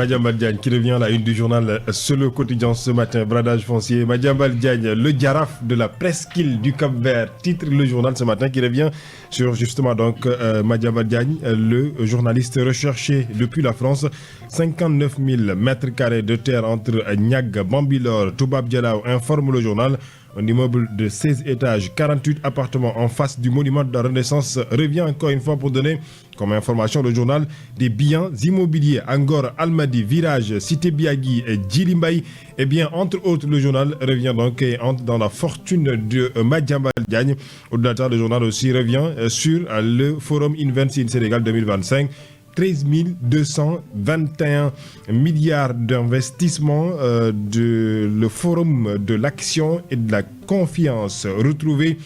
Madiambal Diagne qui revient à la une du journal Solo Quotidien ce matin, bradage foncier. Madiambal Diagne, le Djaraf de la presqu'île du Cap-Vert, titre le journal ce matin qui revient sur justement donc Madiambal Diagne, le journaliste recherché depuis la France. 59 000 mètres carrés de terre entre Niag, Bambilor, Toubab Dialaw, informe le journal. Un immeuble de 16 étages, 48 appartements en face du monument de la Renaissance revient encore une fois pour donner comme information le journal des biens immobiliers Angor, Almadi, Virage, Cité Biagui et Djilimbaï. Et bien, entre autres, le journal revient donc et entre dans la fortune de Madiambal Diagne. Au-delà de ça, le journal aussi revient sur le Forum Invest in Sénégal 2025. 13 221 milliards d'investissements de le Forum de l'action et de la confiance retrouvé,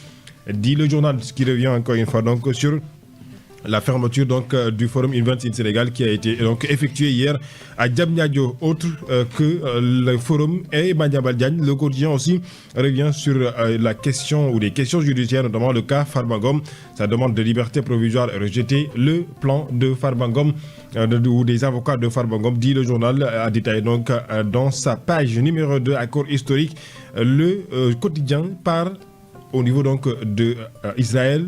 dit le journal, ce qui revient encore une fois donc sur la fermeture donc du Forum Invest in Sénégal qui a été donc effectuée hier à Diamniadio, autre que le Forum et Madiambal Diagne. Le quotidien aussi revient sur la question ou les questions judiciaires, notamment le cas Farba Ngom. Sa demande de liberté provisoire est rejetée. Le plan de Farba Ngom ou des avocats de Farba Ngom, dit le journal, a détaillé donc dans sa page numéro 2, accord historique. Le quotidien parle au niveau donc de Israël,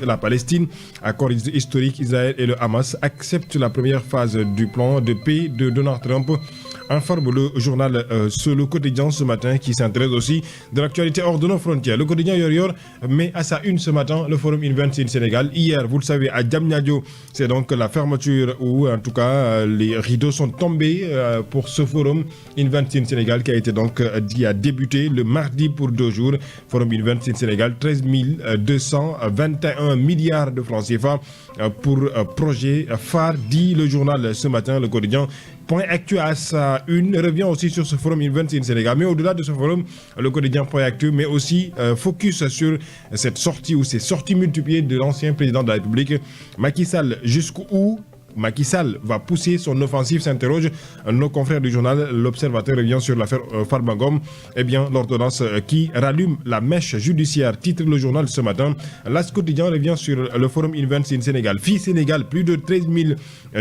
la Palestine, accord historique. Israël et le Hamas acceptent la première phase du plan de paix de Donald Trump. Informe le journal Solo Quotidien ce matin qui s'intéresse aussi de l'actualité hors de nos frontières. Le quotidien Yor met à sa une ce matin le Forum Invest in Sénégal. Hier, vous le savez, à Diamniadio, c'est donc la fermeture ou en tout cas les rideaux sont tombés pour ce Forum Invest in Sénégal qui a été donc dit à débuter le mardi pour 2 jours. Forum Invest in Sénégal, 13 221 milliards de francs CFA pour projet phare, dit le journal ce matin, le quotidien. Point Actu à sa une revient aussi sur ce Forum Invest in Sénégal. Mais au-delà de ce forum, le quotidien Point Actu, mais aussi focus sur cette sortie ou ces sorties multipliées de l'ancien président de la République, Macky Sall. Jusqu'où Macky Sall va pousser son offensive, s'interroge nos confrères du journal. L'Observateur revient sur l'affaire Farba Ngom. Eh bien, l'ordonnance qui rallume la mèche judiciaire, titre le journal ce matin. L'As quotidien revient sur le Forum Invest in Sénégal. FI Sénégal, plus de 13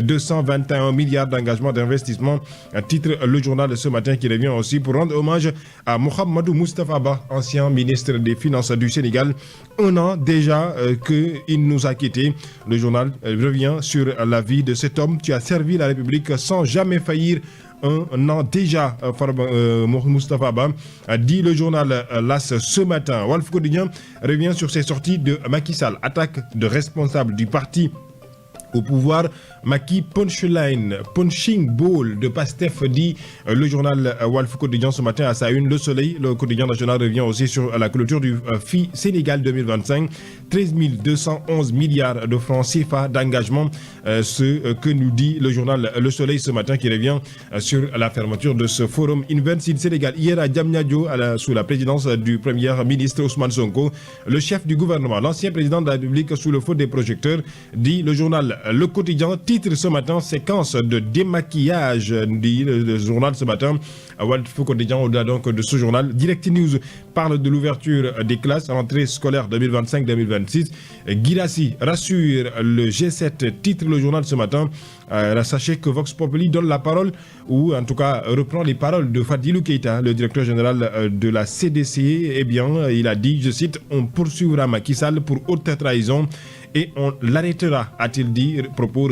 221 milliards d'engagements d'investissement, titre le journal ce matin qui revient aussi pour rendre hommage à Mohamedou Moustapha Ba, ancien ministre des Finances du Sénégal. 1 an déjà qu'il nous a quittés. Le journal revient sur la vie de cet homme qui a servi la République sans jamais faillir. 1 an déjà, Moustapha Ba, dit le journal LAS ce matin. Walf Quotidien revient sur ces sorties de Macky Sall. Attaque de responsables du parti au pouvoir, Macky punching ball de Pastef, dit le journal Walf Quotidien ce matin à sa une. Le Soleil, le quotidien national, revient aussi sur la clôture du FI Sénégal 2025. 13 211 milliards de francs CFA d'engagement, ce que nous dit le journal Le Soleil ce matin qui revient sur la fermeture de ce Forum Invest in Sénégal. Hier à Diamniadio, sous la présidence du Premier ministre Ousmane Sonko, le chef du gouvernement, l'ancien président de la République sous le feu des projecteurs, dit le journal Le Quotidien, titre ce matin, séquence de démaquillage, dit le journal ce matin. Walf Quotidien, au-delà donc de ce journal, Direct News parle de l'ouverture des classes à l'entrée scolaire 2025-2026. Guirassy rassure le G7, titre le journal ce matin. Sachez que Vox Populi donne la parole, ou en tout cas reprend les paroles de Fadilou Keïta, le directeur général de la CDC. Eh bien, il a dit, je cite, on poursuivra Macky Sall pour haute trahison et on l'arrêtera, a-t-il dit, propos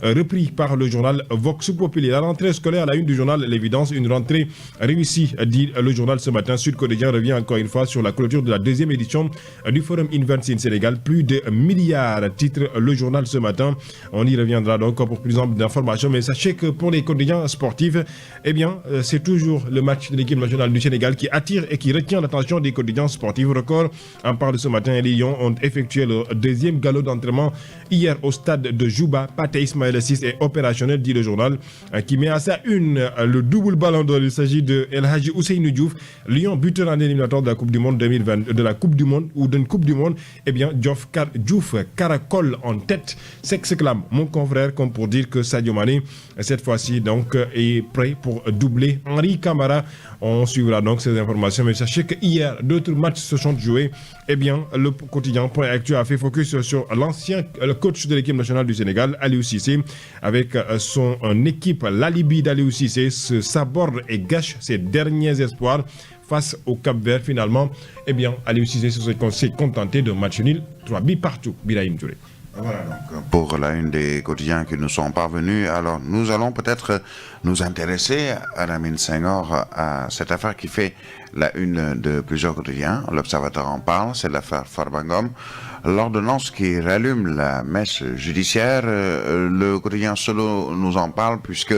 repris par le journal Vox Populi. La rentrée scolaire à la une du journal L'Évidence, une rentrée réussie, dit le journal ce matin. Sud Quotidien revient encore une fois sur la clôture de la 2e édition du Forum Invest in Sénégal, plus de milliards, titre le journal ce matin. On y reviendra donc pour plus d'informations, mais sachez que pour les quotidiens sportifs, eh bien, c'est toujours le match de l'équipe nationale du Sénégal qui attire et qui retient l'attention des quotidiens sportifs. Record en parle ce matin. Les Lions ont effectué le 2e galop d'entraînement hier au stade de Jouba. Pathé Ismaël Ciss est opérationnel, dit le journal, qui met à sa une le double ballon d'or. Il s'agit de El Hadji Ousseynou Diouf, Lyon buteur en éliminatoire de la Coupe du Monde 2020, de la Coupe du Monde ou d'une Coupe du Monde. Eh bien, Diouf caracole en tête, s'exclame mon confrère, comme pour dire dire que Sadio Mané, cette fois-ci, donc, est prêt pour doubler Henri Camara. On suivra donc ces informations. Mais sachez que hier, d'autres matchs se sont joués. Eh bien, le quotidien Point Actu a fait focus sur l'ancien coach de l'équipe nationale du Sénégal, Aliou Cissé, avec son équipe. L'alibi d'Aliou Cissé se saborde et gâche ses derniers espoirs face au Cap-Vert. Finalement, eh bien, Aliou Cissé s'est contenté de match nul, 3 buts partout. Birahim Touré. Voilà donc pour la une des quotidiens qui nous sont parvenus. Alors nous allons peut-être nous intéresser à Lamine Senghor, à cette affaire qui fait la une de plusieurs quotidiens. L'Observateur en parle, c'est l'affaire Farba Ngom. L'ordonnance qui rallume la messe judiciaire, le quotidien Solo nous en parle puisque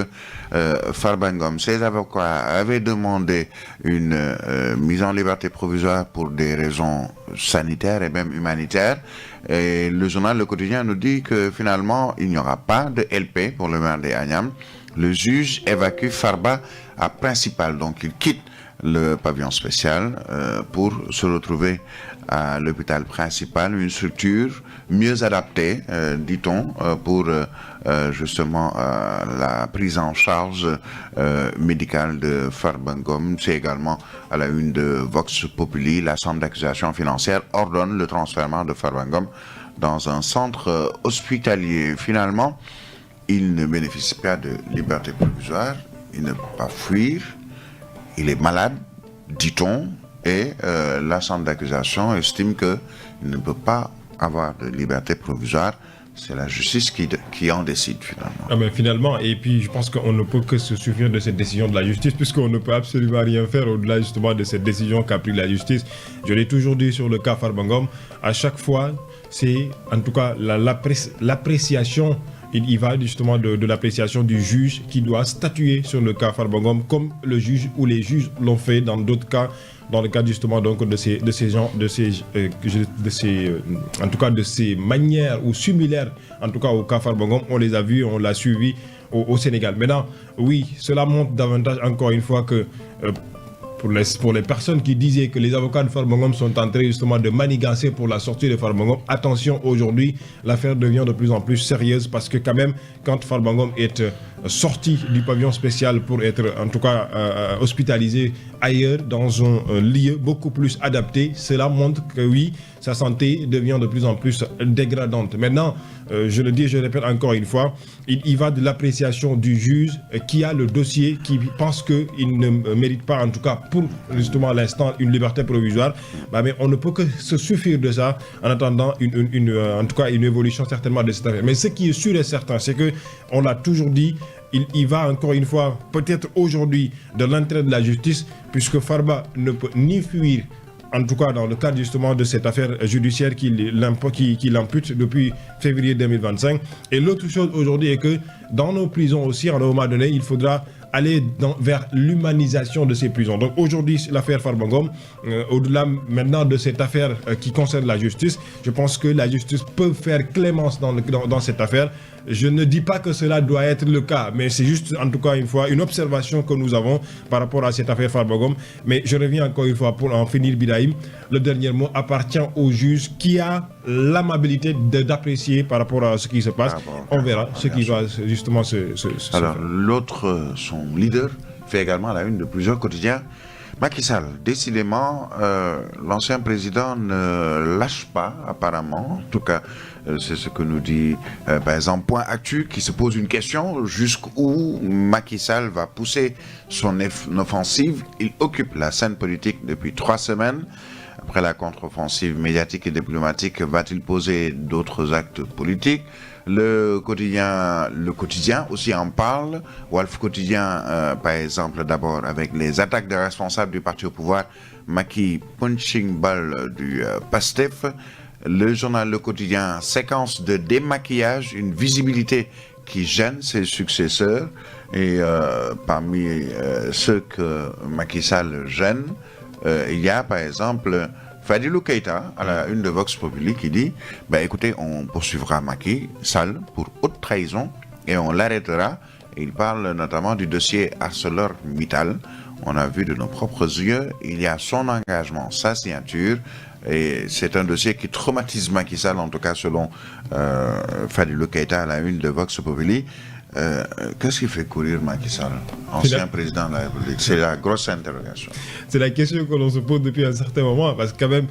Farba Ngom, ses avocats avaient demandé une mise en liberté provisoire pour des raisons sanitaires et même humanitaires. Et le journal Le Quotidien nous dit que finalement, il n'y aura pas de LP pour le maire de Agnam. Le juge évacue Farba à Principal, donc il quitte le pavillon spécial pour se retrouver à l'hôpital principal, une structure mieux adaptée, dit-on, pour justement la prise en charge médicale de Farba Ngom. C'est également à la une de Vox Populi. La Chambre d'accusation financière ordonne le transfert de Farba Ngom dans un centre hospitalier. Finalement, il ne bénéficie pas de liberté provisoire, il ne peut pas fuir, il est malade, dit-on, et la Chambre d'accusation estime qu'il ne peut pas avoir de liberté provisoire. C'est la justice qui en décide finalement. Ah ben finalement, et puis je pense qu'on ne peut que se souvenir de cette décision de la justice, puisqu'on ne peut absolument rien faire au-delà justement de cette décision qu'a prise la justice. Je l'ai toujours dit sur le cas Farba Ngom, à chaque fois, c'est en tout cas l'appréciation. Il va justement de l'appréciation du juge qui doit statuer sur le cas Farba Ngom, comme le juge ou les juges l'ont fait dans d'autres cas, dans le cas justement donc de ces en tout cas de ces manières ou similaires en tout cas au cas Farba Ngom. On les a vus, on l'a suivi au Sénégal. Maintenant, oui, cela montre davantage encore une fois que pour les personnes qui disaient que les avocats de Farba Ngom sont en train justement de manigancer pour la sortie de Farba Ngom, attention, aujourd'hui, l'affaire devient de plus en plus sérieuse parce que quand même, quand Farba Ngom est sorti du pavillon spécial pour être en tout cas hospitalisé ailleurs dans un lieu beaucoup plus adapté, cela montre que oui, sa santé devient de plus en plus dégradante. Maintenant, je le dis, je le répète encore une fois, il y va de l'appréciation du juge qui a le dossier, qui pense qu'il ne mérite pas, en tout cas pour justement l'instant, une liberté provisoire. Mais on ne peut que se suffire de ça en attendant en tout cas une évolution certainement de cette affaire. Mais ce qui est sûr et certain, c'est que on l'a toujours dit, il y va encore une fois, peut-être aujourd'hui, de l'entrée de la justice, puisque Farba ne peut ni fuir, en tout cas dans le cadre justement de cette affaire judiciaire qui l'impute depuis février 2025. Et l'autre chose aujourd'hui est que dans nos prisons aussi, à un moment donné, il faudra aller vers l'humanisation de ces prisons. Donc aujourd'hui, l'affaire Farba Ngom, au-delà maintenant de cette affaire qui concerne la justice, je pense que la justice peut faire clémence dans cette affaire. Je ne dis pas que cela doit être le cas, mais c'est juste en tout cas une fois une observation que nous avons par rapport à cette affaire Farba Ngom. Mais je reviens encore une fois pour en finir, Birahim. Le dernier mot appartient au juge qui a l'amabilité d'apprécier par rapport à ce qui se passe. On verra ce qui va justement se Alors, l'autre, son leader, fait également la une de plusieurs quotidiens. Macky Sall, décidément, l'ancien président ne lâche pas, apparemment. En tout cas, c'est ce que nous dit, par exemple, Point Actu, qui se pose une question, jusqu'où Macky Sall va pousser son offensive. Il occupe la scène politique depuis 3 semaines. Après la contre-offensive médiatique et diplomatique, va-t-il poser d'autres actes politiques? Le quotidien aussi en parle. Wolf Quotidien, par exemple, d'abord avec les attaques des responsables du parti au pouvoir, Macky punching ball du PASTEF. Le journal Le Quotidien, séquence de démaquillage, une visibilité qui gêne ses successeurs. Et parmi ceux que Macky Sall gêne, il y a par exemple Fadilou Keïta, à la une de Vox Populi, qui dit écoutez, on poursuivra Macky Sall pour haute trahison et on l'arrêtera. Il parle notamment du dossier ArcelorMittal. On a vu de nos propres yeux, il y a son engagement, sa signature, et c'est un dossier qui traumatise Macky Sall, en tout cas selon Fadilou Keïta à la une de Vox Populi. Qu'est-ce qui fait courir Macky Sall, ancien président de la République? C'est la grosse interrogation. C'est la question que l'on se pose depuis un certain moment, parce que quand même,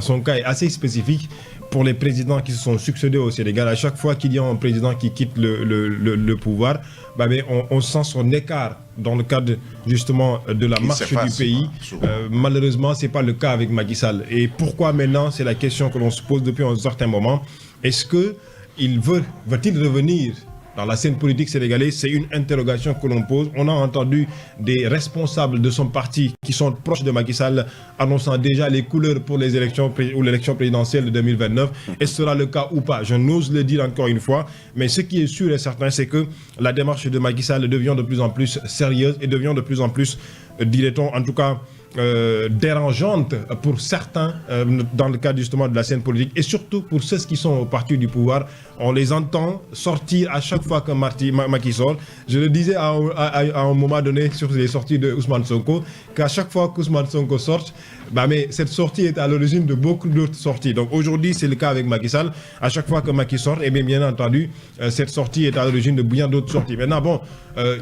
son cas est assez spécifique pour les présidents qui se sont succédés au Sénégal. À chaque fois qu'il y a un président qui quitte le pouvoir, mais on sent son écart dans le cadre justement de la marche du pays. Malheureusement, ce n'est pas le cas avec Macky Sall. Et pourquoi maintenant? C'est la question que l'on se pose depuis un certain moment. Est-ce qu'il va-t-il revenir dans la scène politique sénégalaise? C'est une interrogation que l'on pose. On a entendu des responsables de son parti qui sont proches de Macky Sall annonçant déjà les couleurs pour les élections ou l'élection présidentielle de 2029. Est-ce sera le cas ou pas? Je n'ose le dire encore une fois. Mais ce qui est sûr et certain, c'est que la démarche de Macky Sall devient de plus en plus sérieuse et devient de plus en plus, dirait-on, en tout cas, dérangeante pour certains dans le cadre justement de la scène politique et surtout pour ceux qui sont au parti du pouvoir. On les entend sortir à chaque fois que Macky sort. Je le disais à un moment donné sur les sorties de Ousmane Sonko, qu'à chaque fois qu'Ousmane Sonko sort, mais cette sortie est à l'origine de beaucoup d'autres sorties. Donc aujourd'hui, c'est le cas avec Macky Sall. À chaque fois que Macky sort, et bien entendu, cette sortie est à l'origine de bien d'autres sorties. Maintenant,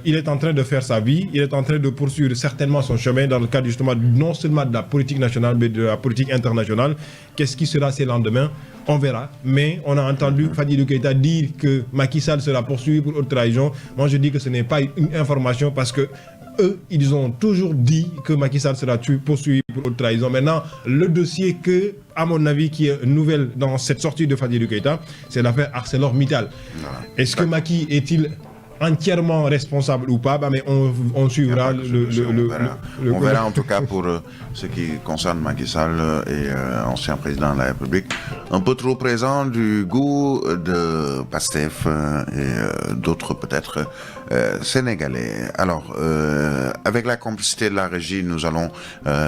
il est en train de faire sa vie, il est en train de poursuivre certainement son chemin dans le cadre justement non seulement de la politique nationale, mais de la politique internationale. Qu'est-ce qui sera ses lendemains? On verra. Mais on a entendu Fadilou Keïta dire que Macky Sall sera poursuivi pour haute trahison. Moi, je dis que ce n'est pas une information parce que eux, ils ont toujours dit que Macky Sall sera poursuivi pour haute trahison. Maintenant, le dossier que, à mon avis, qui est nouvelle dans cette sortie de Fadilou Keïta, c'est l'affaire ArcelorMittal. Est-ce que Macky est-il entièrement responsable ou pas? Mais on suivra on verra en tout cas pour ce qui concerne Macky Sall et ancien président de la République, un peu trop présent du goût de Pastef et d'autres peut-être sénégalais. Alors, avec la complicité de la régie, nous allons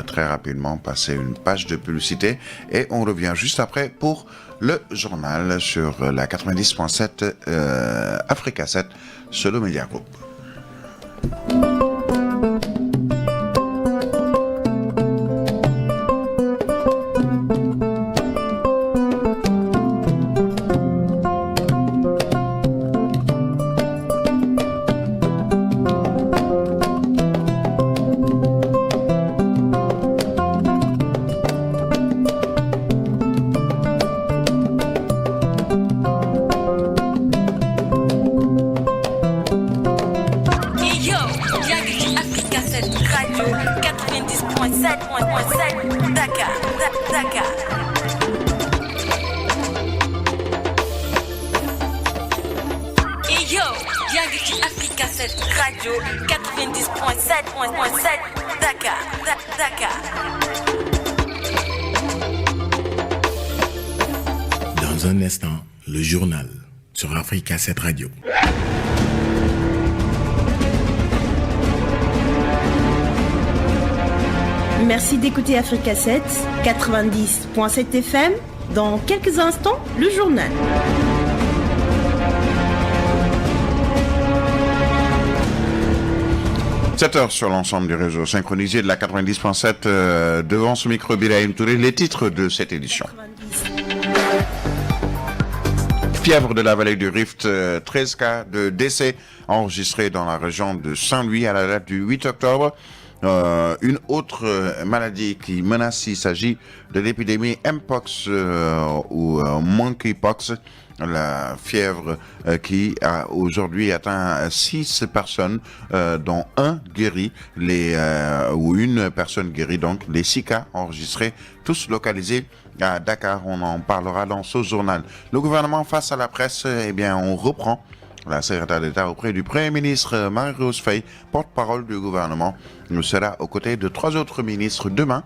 très rapidement passer une page de publicité et on revient juste après pour le journal sur la 90.7 Africa 7 sur le Média Group. Dans un instant, le journal sur Africa 7 Radio. Merci d'écouter Africa 7, 90.7 FM. Dans quelques instants, le journal. « 7h sur l'ensemble du réseau synchronisé de la 90.7 devant ce micro Birahim Touré, les titres de cette édition. Fièvre de la vallée du Rift, 13 cas de décès enregistrés dans la région de Saint-Louis à la date du 8 octobre. Une autre maladie qui menace, il s'agit de l'épidémie Mpox ou Monkeypox, la fièvre qui a aujourd'hui atteint 6 personnes, dont un guéri, ou une personne guérie, donc les 6 cas enregistrés, tous localisés à Dakar. On en parlera dans ce journal. Le gouvernement face à la presse, eh bien, on reprend. La secrétaire d'État auprès du Premier ministre Marie-Rose Faye, porte-parole du gouvernement, nous sera aux côtés de 3 autres ministres demain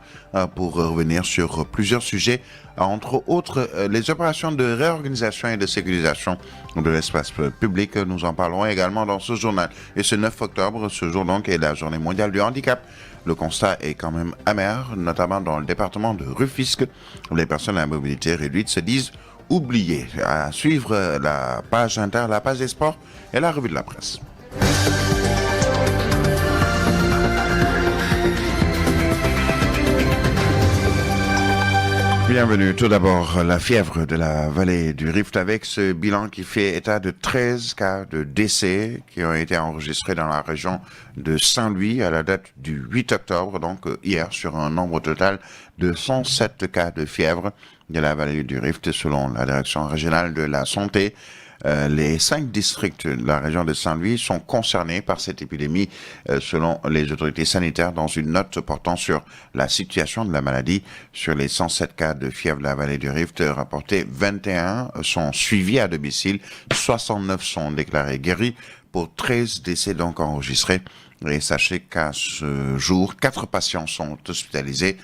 pour revenir sur plusieurs sujets, entre autres les opérations de réorganisation et de sécurisation de l'espace public. Nous en parlerons également dans ce journal. Et ce 9 octobre, ce jour donc est la journée mondiale du handicap. Le constat est quand même amer, notamment dans le département de Rufisque, où les personnes à mobilité réduite se disent oublié. À suivre la page inter, la page des sports et la revue de la presse. Bienvenue. Tout d'abord, la fièvre de la vallée du Rift avec ce bilan qui fait état de 13 cas de décès qui ont été enregistrés dans la région de Saint-Louis à la date du 8 octobre, donc hier, sur un nombre total de 107 cas de fièvre de la vallée du Rift selon la direction régionale de la santé. Les 5 districts de la région de Saint-Louis sont concernés par cette épidémie selon les autorités sanitaires dans une note portant sur la situation de la maladie. Sur les 107 cas de fièvre de la vallée du Rift rapportés, 21 sont suivis à domicile, 69 sont déclarés guéris pour 13 décès donc enregistrés. Et sachez qu'à ce jour, 4 patients sont hospitalisés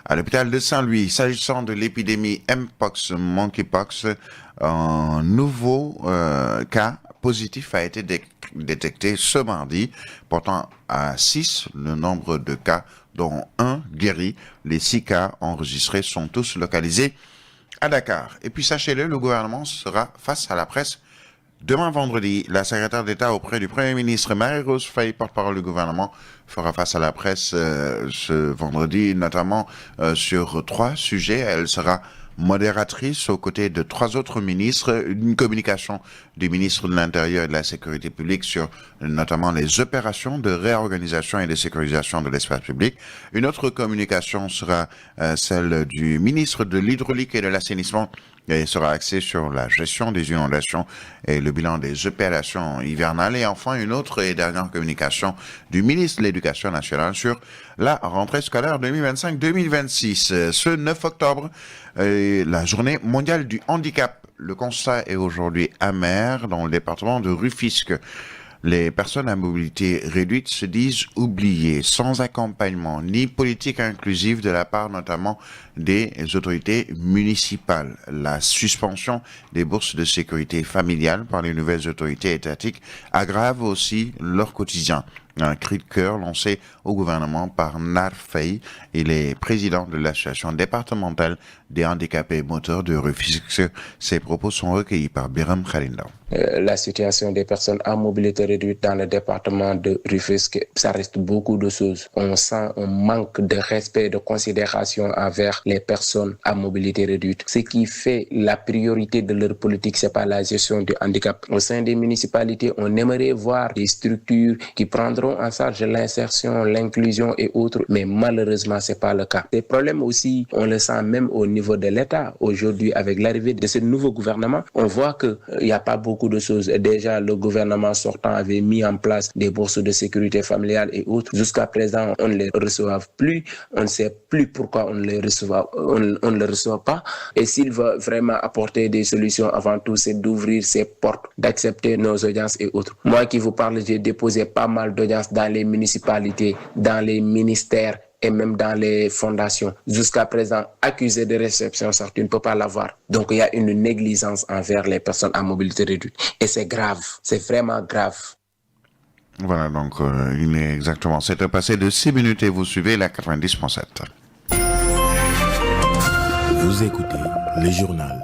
à l'hôpital de Saint-Louis. S'agissant de l'épidémie Mpox, Monkeypox, un nouveau cas positif a été détecté ce mardi, portant à 6 le nombre de cas, dont 1 guéri. Les 6 cas enregistrés sont tous localisés à Dakar. Et puis sachez-le, le gouvernement sera face à la presse demain vendredi. La secrétaire d'État auprès du Premier ministre, Marie-Rose Faye, porte-parole du gouvernement, fera face à la presse ce vendredi, notamment sur 3 sujets. Elle sera modératrice aux côtés de 3 autres ministres, une communication du ministre de l'Intérieur et de la Sécurité publique sur notamment les opérations de réorganisation et de sécurisation de l'espace public. Une autre communication sera celle du ministre de l'Hydraulique et de l'Assainissement et sera axée sur la gestion des inondations et le bilan des opérations hivernales. Et enfin, une autre et dernière communication du ministre de l'Éducation nationale sur la rentrée scolaire 2025-2026. Ce 9 octobre, la journée mondiale du handicap. Le constat est aujourd'hui amer dans le département de Rufisque. Les personnes à mobilité réduite se disent oubliées, sans accompagnement ni politique inclusive de la part notamment des autorités municipales. La suspension des bourses de sécurité familiale par les nouvelles autorités étatiques aggrave aussi leur quotidien. Un cri de cœur lancé au gouvernement par Nar Faye. Il est président de l'association départementale des handicapés moteurs de Rufisque. Ses propos sont recueillis par Biram Khalinda. La situation des personnes à mobilité réduite dans le département de Rufisque, ça reste beaucoup de choses. On sent un manque de respect, de considération envers les personnes à mobilité réduite. Ce qui fait la priorité de leur politique, c'est pas la gestion du handicap. Au sein des municipalités, on aimerait voir des structures qui prendront en charge l'insertion, l'inclusion et autres, mais malheureusement, c'est pas le cas. Les problèmes aussi, on le sent même au niveau de l'État. Aujourd'hui, avec l'arrivée de ce nouveau gouvernement, on voit qu'il n'y a pas beaucoup de choses. Déjà, le gouvernement sortant avait mis en place des bourses de sécurité familiale et autres. Jusqu'à présent, on ne les reçoit plus. On ne sait plus pourquoi on ne les reçoit, on ne les reçoit pas. Et s'il veut vraiment apporter des solutions, avant tout, c'est d'ouvrir ses portes, d'accepter nos audiences et autres. Moi qui vous parle, j'ai déposé pas mal d'audiences dans les municipalités, dans les ministères et même dans les fondations. Jusqu'à présent, accusé de réception, ça, tu ne peux pas l'avoir. Donc, il y a une négligence envers les personnes à mobilité réduite. Et c'est grave. C'est vraiment grave. Voilà, donc il est exactement 7 heures passées de 6 minutes et vous suivez la 90.7. Vous écoutez le journal.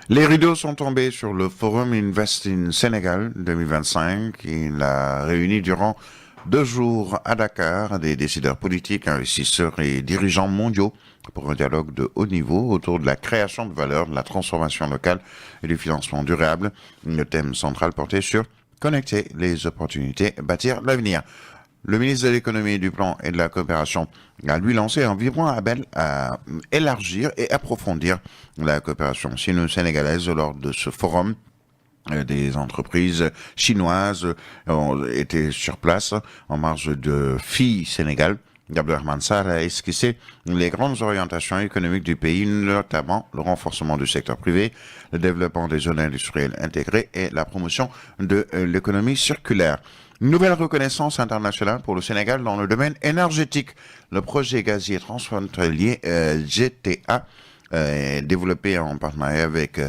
Les rideaux sont tombés sur le Forum Invest in Sénégal 2025. Il a réuni durant 2 jours à Dakar des décideurs politiques, investisseurs et dirigeants mondiaux pour un dialogue de haut niveau autour de la création de valeur, de la transformation locale et du financement durable. Le thème central porté sur connecter les opportunités, bâtir l'avenir. Le ministre de l'économie, du plan et de la coopération a lui lancé un vibrant appel à élargir et approfondir la coopération sino-sénégalaise lors de ce forum. Des entreprises chinoises ont été sur place en marge de FI Sénégal. Abdelrahmane Sarr a esquissé les grandes orientations économiques du pays, notamment le renforcement du secteur privé, le développement des zones industrielles intégrées et la promotion de l'économie circulaire. Nouvelle reconnaissance internationale pour le Sénégal dans le domaine énergétique. Le projet gazier transfrontalier GTA développé en partenariat avec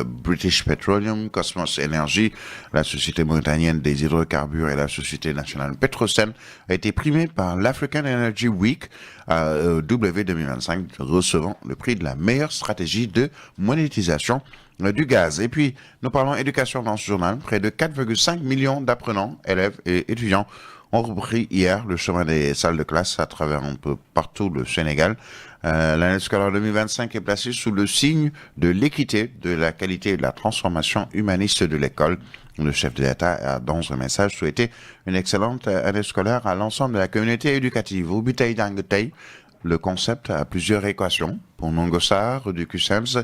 British Petroleum, Cosmos Energy, la société mauritanienne des hydrocarbures et la société nationale Petrosen, a été primé par l'African Energy Week W 2025, recevant le prix de la meilleure stratégie de monétisation du gaz. Et puis, nous parlons éducation dans ce journal. Près de 4,5 millions d'apprenants, élèves et étudiants ont repris hier le chemin des salles de classe à travers un peu partout le Sénégal. L'année scolaire 2025 est placée sous le signe de l'équité, de la qualité et de la transformation humaniste de l'école. Le chef de l'État a, dans un message, souhaité une excellente année scolaire à l'ensemble de la communauté éducative. Au Bitey Dangetey, le concept a plusieurs équations. Pour Ndongo Sarr du CUSEMS,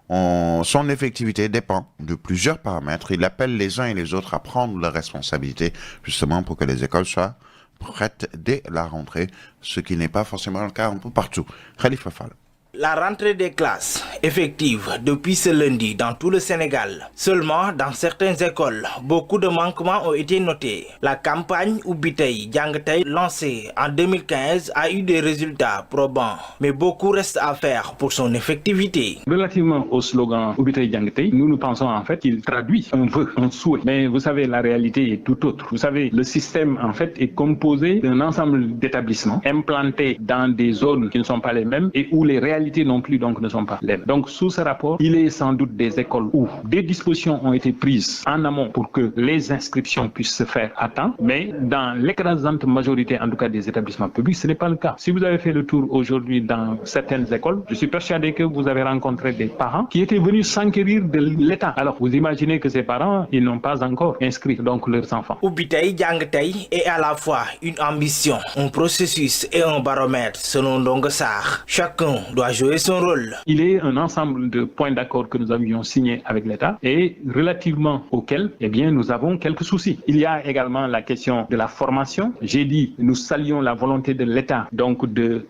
son effectivité dépend de plusieurs paramètres. Il appelle les uns et les autres à prendre leurs responsabilités, justement pour que les écoles soient prêtes dès la rentrée, ce qui n'est pas forcément le cas un peu partout. Khalifa Fall. La rentrée des classes effective depuis ce lundi dans tout le Sénégal. Seulement, dans certaines écoles, beaucoup de manquements ont été notés. La campagne Ubitey Dangetey, lancée en 2015, a eu des résultats probants, mais beaucoup reste à faire pour son effectivité. Relativement au slogan Ubitey Dangetey, nous pensons en fait qu'il traduit un vœu, un souhait. Mais vous savez, la réalité est tout autre. Vous savez, le système en fait est composé d'un ensemble d'établissements implantés dans des zones qui ne sont pas les mêmes et où les réalités non plus donc ne sont pas les mêmes. Donc sous ce rapport, il est sans doute des écoles où des dispositions ont été prises en amont pour que les inscriptions puissent se faire à temps, mais dans l'écrasante majorité en tout cas des établissements publics, ce n'est pas le cas. Si vous avez fait le tour aujourd'hui dans certaines écoles, je suis persuadé que vous avez rencontré des parents qui étaient venus s'enquérir de l'État. Alors vous imaginez que ces parents, ils n'ont pas encore inscrit donc leurs enfants. Ubitey Dangetey est à la fois une ambition, un processus et un baromètre selon Ndongo Sarr. Chacun doit jouer son rôle. Il est un ensemble de points d'accord que nous avions signés avec l'État et relativement auxquels nous avons quelques soucis. Il y a également la question de la formation. J'ai dit, nous saluons la volonté de l'État donc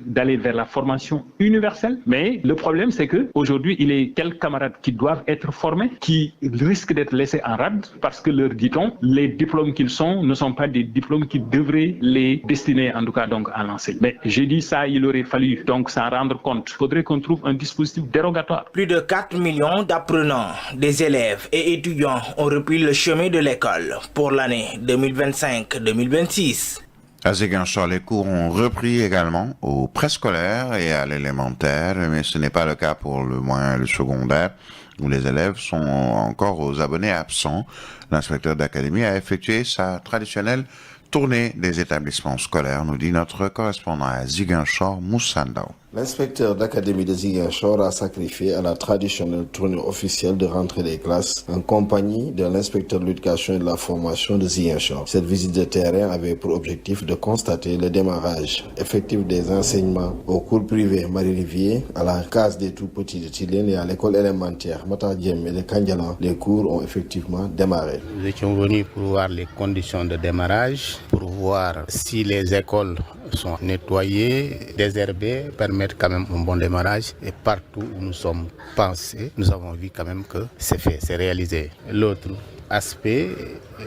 d'aller vers la formation universelle, mais le problème c'est que aujourd'hui il y a quelques camarades qui doivent être formés, qui risquent d'être laissés en rade parce que leur dit-on, les diplômes qu'ils sont ne sont pas des diplômes qui devraient les destiner en tout cas donc à l'enseignement. Mais j'ai dit ça, il aurait fallu donc s'en rendre compte. Il faudrait qu'on trouve un dispositif dérogatoire. Plus de 4 millions d'apprenants, des élèves et étudiants ont repris le chemin de l'école pour l'année 2025-2026. À Ziguinchor, les cours ont repris également au préscolaire et à l'élémentaire, mais ce n'est pas le cas pour le moyen et le secondaire, où les élèves sont encore aux abonnés absents. L'inspecteur d'académie a effectué sa traditionnelle tournée des établissements scolaires, nous dit notre correspondant à Ziguinchor, Moussa Ndao. L'inspecteur d'académie de Ziguinchor a sacrifié à la traditionnelle tournée officielle de rentrée des classes en compagnie de l'inspecteur de l'éducation et de la formation de Ziguinchor. Cette visite de terrain avait pour objectif de constater le démarrage effectif des enseignements aux cours privés Marie-Rivier, à la case des tout-petits de Tilène et à l'école élémentaire Matadiem et de Kandialan. Les cours ont effectivement démarré. Nous étions venus pour voir les conditions de démarrage, pour voir si les écoles sont nettoyées, désherbées, permettre quand même un bon démarrage. Et partout où nous sommes passés, nous avons vu quand même que c'est fait, c'est réalisé. L'autre aspect,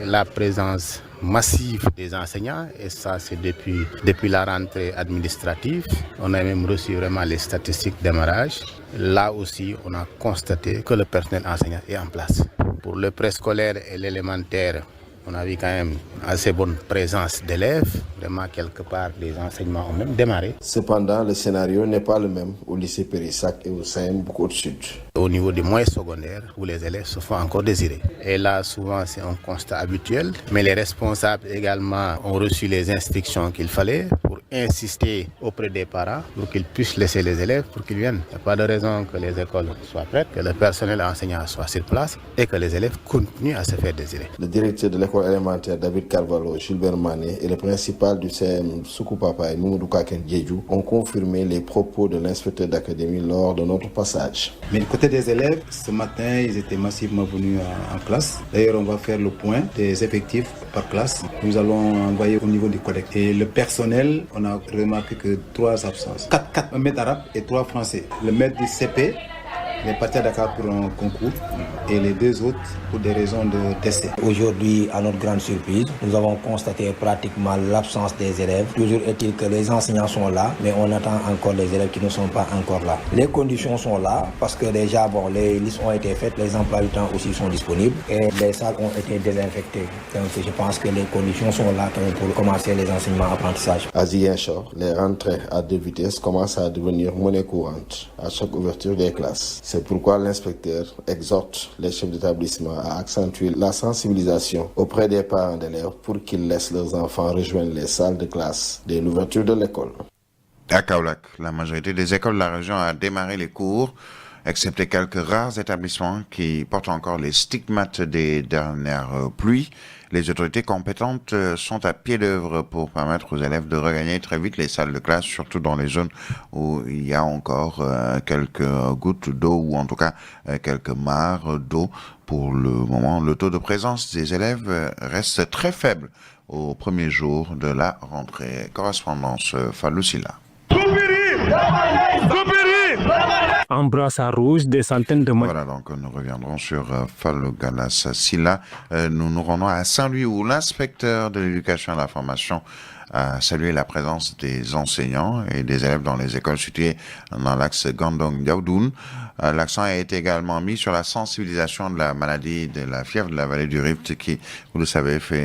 la présence massive des enseignants, et ça c'est depuis la rentrée administrative. On a même reçu vraiment les statistiques de démarrage. Là aussi, on a constaté que le personnel enseignant est en place. Pour le préscolaire et l'élémentaire, on a vu quand même assez bonne présence d'élèves. Vraiment, quelque part, les enseignements ont même démarré. Cependant, le scénario n'est pas le même au lycée Périssac et au CEM Boucoute-Sud. Au niveau des moyens secondaires, où les élèves se font encore désirer. Et là, souvent, c'est un constat habituel. Mais les responsables également ont reçu les instructions qu'il fallait pour insister auprès des parents pour qu'ils puissent laisser les élèves, pour qu'ils viennent. Il n'y a pas de raison que les écoles soient prêtes, que le personnel enseignant soit sur place et que les élèves continuent à se faire désirer. Le directeur de l'école élémentaire David Carvalho, Gilbert Mané et le principal du CM Soukoupapaï, Moumoudou Kaken Djedjou, ont confirmé les propos de l'inspecteur d'académie lors de notre passage. Mais du côté des élèves, ce matin, ils étaient massivement venus en classe. D'ailleurs, on va faire le point des effectifs par classe. Nous allons envoyer au niveau du collectif. Et le personnel, on a remarqué que 3 absences. 4 maîtres arabes et 3 français. Le maître du CP est parti à Dakar pour un concours et les 2 autres pour des raisons de décès. Aujourd'hui, à notre grande surprise, nous avons constaté pratiquement l'absence des élèves. Toujours est-il que les enseignants sont là, mais on attend encore les élèves qui ne sont pas encore là. Les conditions sont là parce que déjà, les listes ont été faites, les emplois du temps aussi sont disponibles et les salles ont été désinfectées. Donc je pense que les conditions sont là pour commencer les enseignements apprentissages. À Ziguinchor, les rentrées à 2 vitesses commencent à devenir monnaie courante à chaque ouverture des classes. C'est pourquoi l'inspecteur exhorte les chefs d'établissement à accentuer la sensibilisation auprès des parents d'élèves pour qu'ils laissent leurs enfants rejoindre les salles de classe dès l'ouverture de l'école. À Kaolack, la majorité des écoles de la région a démarré les cours, excepté quelques rares établissements qui portent encore les stigmates des dernières pluies. Les autorités compétentes sont à pied d'œuvre pour permettre aux élèves de regagner très vite les salles de classe, surtout dans les zones où il y a encore quelques gouttes d'eau ou en tout cas quelques mares d'eau. Pour le moment, le taux de présence des élèves reste très faible au premier jour de la rentrée. Correspondance Fallou Silla. En brassard rouge, des centaines de... Voilà, donc nous reviendrons sur Fallou Galas Silla. Nous nous rendons à Saint-Louis où l'inspecteur de l'éducation et de la formation a salué la présence des enseignants et des élèves dans les écoles situées dans l'axe Gandon-Diaoudoun. L'accent a été également mis sur la sensibilisation de la maladie de la fièvre de la vallée du Rift qui, vous le savez, fait